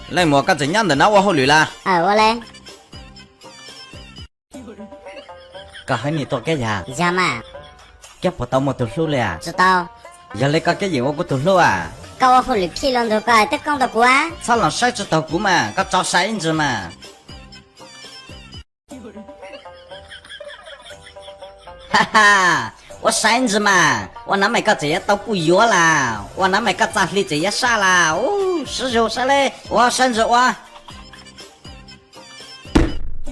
来莫个怎样的那我好绿啦？我嘞，个喊你多个呀？呀嘛，个不到莫读书了呀？知道。要来个个嘢我个读书啊？搞我好绿批量的个，得讲得过啊？操了晒只稻谷嘛，个找晒子嘛。哈哈，我晒子嘛，我哪买个这些稻谷药啦？我哪买个咋里这些啥啦？哦，是肉啥嘞？我晒子我。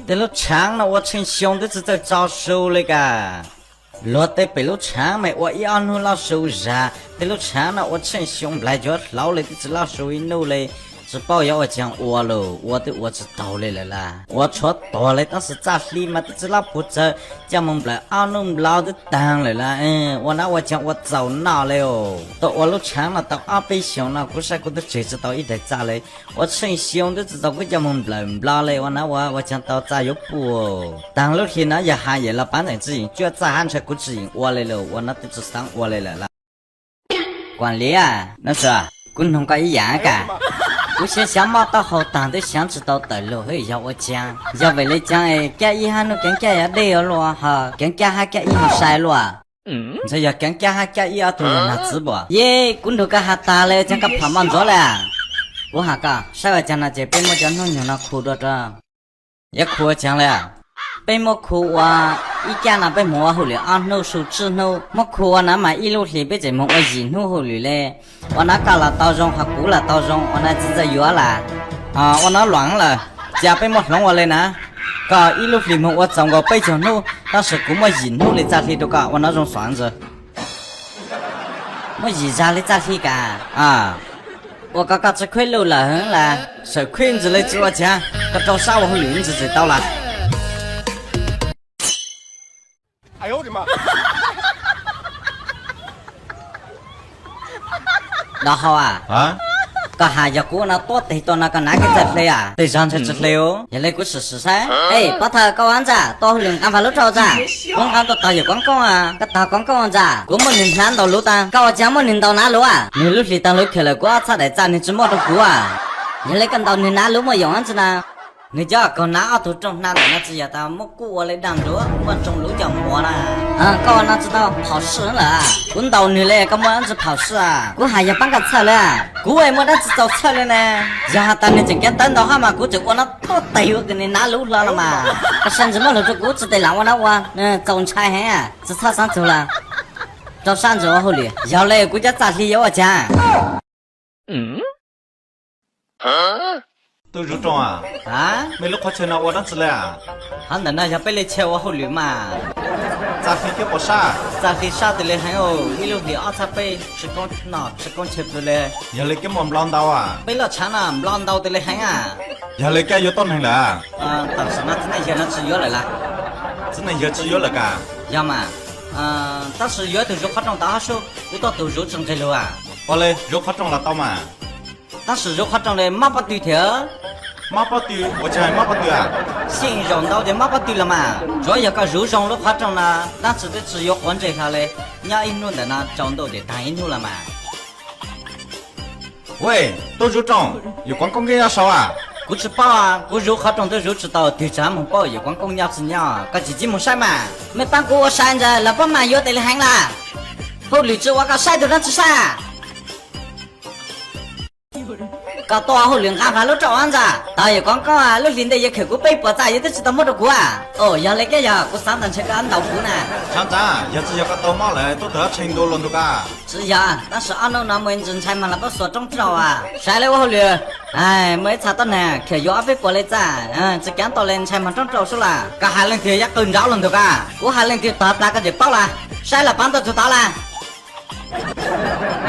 得了长了，我成兄弟是在招手了个。落得被路长没，我一按路老手上，得路长了，我成兄来就老了的只老手一努嘞，只保要我讲我喽，我知道了啦，我错多了，但是咋里嘛的只老不走，讲我们来按路老的当了啦，我讲我走哪了哟，到我路长了，到阿北兄了，古啥古都谁知道一直咋嘞，我成兄都知道我讲我们来不老嘞，我讲到咋又不，当了天那也喊也了，班长指引，就要咋喊出古指引我来了，我那都只上我来了啦，管理啊，那是共同个一样个。我先想马到后当的想知道的路会要我讲，要为了讲讲一下no讲讲要累了哈，讲讲还讲一下晒了，这要讲讲还讲一下都能拿直播，耶，滚头个还打了，讲个跑慢着了，我哈个，稍微讲那这边么讲弄牛那哭着着，也哭讲了。被莫哭啊！一家那被莫好了啊，弄手指弄莫哭啊！那买一路里被这莫我一弄好了嘞，我那搞了刀中还鼓了刀中，我那只在药了啊！我那乱了，家被莫弄我嘞呢？搞一路里莫我找个被就弄，但是估莫一弄嘞咋里都搞我那种算子，我一家嘞咋里干啊？我刚刚吃亏了了，是亏子嘞，只我讲，个找啥我和驴子知道了。哎呦我的妈！那好啊，个下一个那多得到那个哪个在飞啊？得上才之类哦，也来个试试噻。哎，把它搞完子，多两安排路找子，我看到打一广告啊，个打广告完子，我们能看到路单，搞我讲么能到哪路啊？你路里当路去了，我才来找你怎么都过啊？你来跟到你哪路么样子呢？你叫搞哪都种哪的那只要到么过我来当着，我种路叫么啦？搞哪知道跑试了，滚到你嘞，搞么样子跑试啊？我还要帮个车了，我为么那只找车了呢？然后当你正干等到哈嘛，我就我那多对我给你拿路了嘛，我甚至么路就我只得让我那我种菜嘿啊，只草上走了，找山子我后里，要嘞国家咋里要我讲？都入庄啊？没路跑去那我那子了啊？那要被你切我好绿嘛？咋飞给不杀？咋飞杀的嘞？还有一路里二叉被吃光哪吃光切不嘞？要来给我们浪刀啊？被了长了浪刀的嘞还啊？要来给有多能了？但是那真的有那只有来了，真的有只有了个？要嘛？但是有的肉化妆大手，有到都肉成这路啊？我嘞肉化妆了刀嘛？但是肉化妆的马不对头。马不对，我讲马不对啊！先让到的马不对了嘛，主要个肉上了化妆了，那只得只有换这下嘞，伢一路的那长到的单一路了嘛。喂，都肉妆，有光公给要烧啊？我吃饱啊，我肉化妆的肉知道，对咱们饱，有光公鸟子鸟，个自己没晒嘛，没办过我晒着，老板嘛有得了喊啦，后绿子我搞晒都让吃晒。搞多好两安排路找完子，导演广告啊，路领的也去过背包子，也都知道么多过啊。哦，要那个呀，我上单车个安道夫呢。厂长，要只要个刀马来，都得成都轮的个。是呀，但是俺那门人才嘛，那不说中招啊。晒了我好绿，哎，没查到呢，去药费过来咋？只干到人才嘛中招数了，个还能提一更招轮的个，我还能提大个就爆了，晒了半道就到了。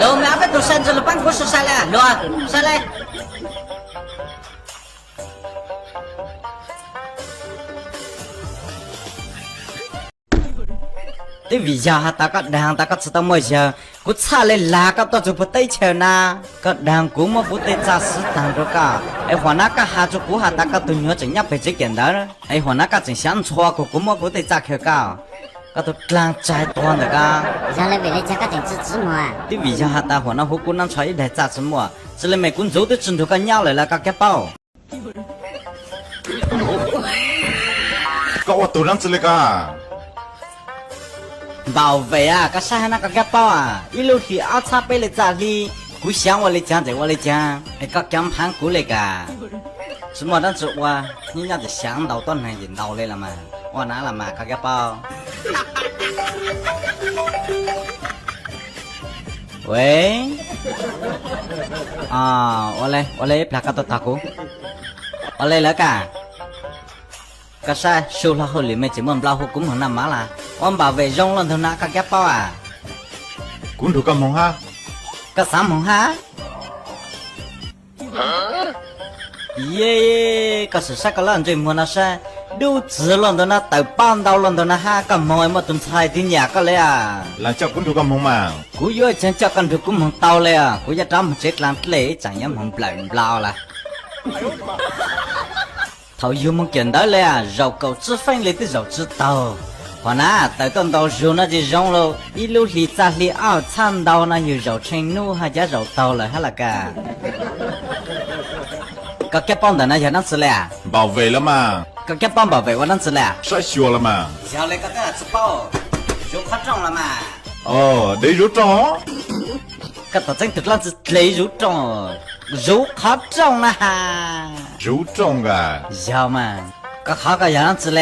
老苗被都甚至了办公室晒了，罗晒来。对为啥大家让大家知道么样？我查了哪个都就不对钱呐？个让我们不得咋适当着个？哎，和那个哈就过下大家都要怎样被这简单了？哎，和那个真相错个，我们不得咋去搞？个都浪摘断的噶。让来为了加个点支持嘛。你为啥还打火那火锅能穿一台咋子么？这里没工作的枕头个鸟来了个包。搞我都让这里个。bảo vệ à cái sao nó cái bao à ít lúc thì áo叉被来咋哩故乡我来讲在我来讲哎个讲盘过来个什么当时我人家就想到端来引导来了嘛我拿了嘛个包喂à我来plaka to taku我来了个cái sao số là hồi mới chỉ muốn bao hồ cũng không nằm má là ông bảo vệ rong lần thứ nào các ghép bao à cũng được cái mong ha cái sao mong ha yeah cái sự cái lần chơi muốn là sao đủ chỉ lần thứ nào tới ban đầu lần thứ nào ha cái mong mà tuần sai thì nhà cái này à là cho cũng được cái mong mà cú yêu chân cho con được cũng không taoเลยà cú giờ trắm chết làm lễ chẳng nhắm không bao là thầu yêu mong kiện đó là rau cầu吃饭来的rau知道，我那到等到肉那就肉了，一路里扎里熬餐到那有肉青怒还加肉刀了，还那个，个结帮的那就能吃了， bảo vệ了嘛个结帮宝贝我能吃了， sai sure了嘛小嘞个个吃饱，肉快中了嘛， để rút cho 个到真thực là只lấy肉中，肉快中了哈。 rút trong à 要嘛，个好个样子了。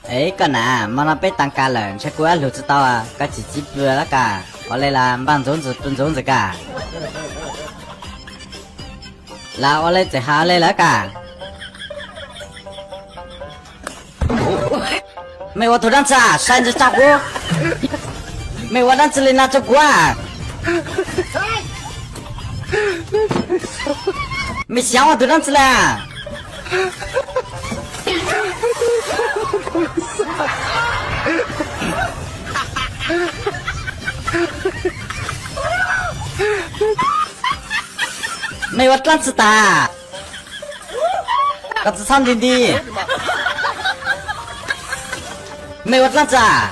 哎，个男，妈那被当家人，吃过就知道啊，个自己不那个，我来啦，搬粽子炖粽子个。来，我来这下来那个。没我头上吃啊，扇子炸锅，没我让这里拿着锅啊，没想我头上吃了。没我当吃的，我只唱点的。没我当子啊！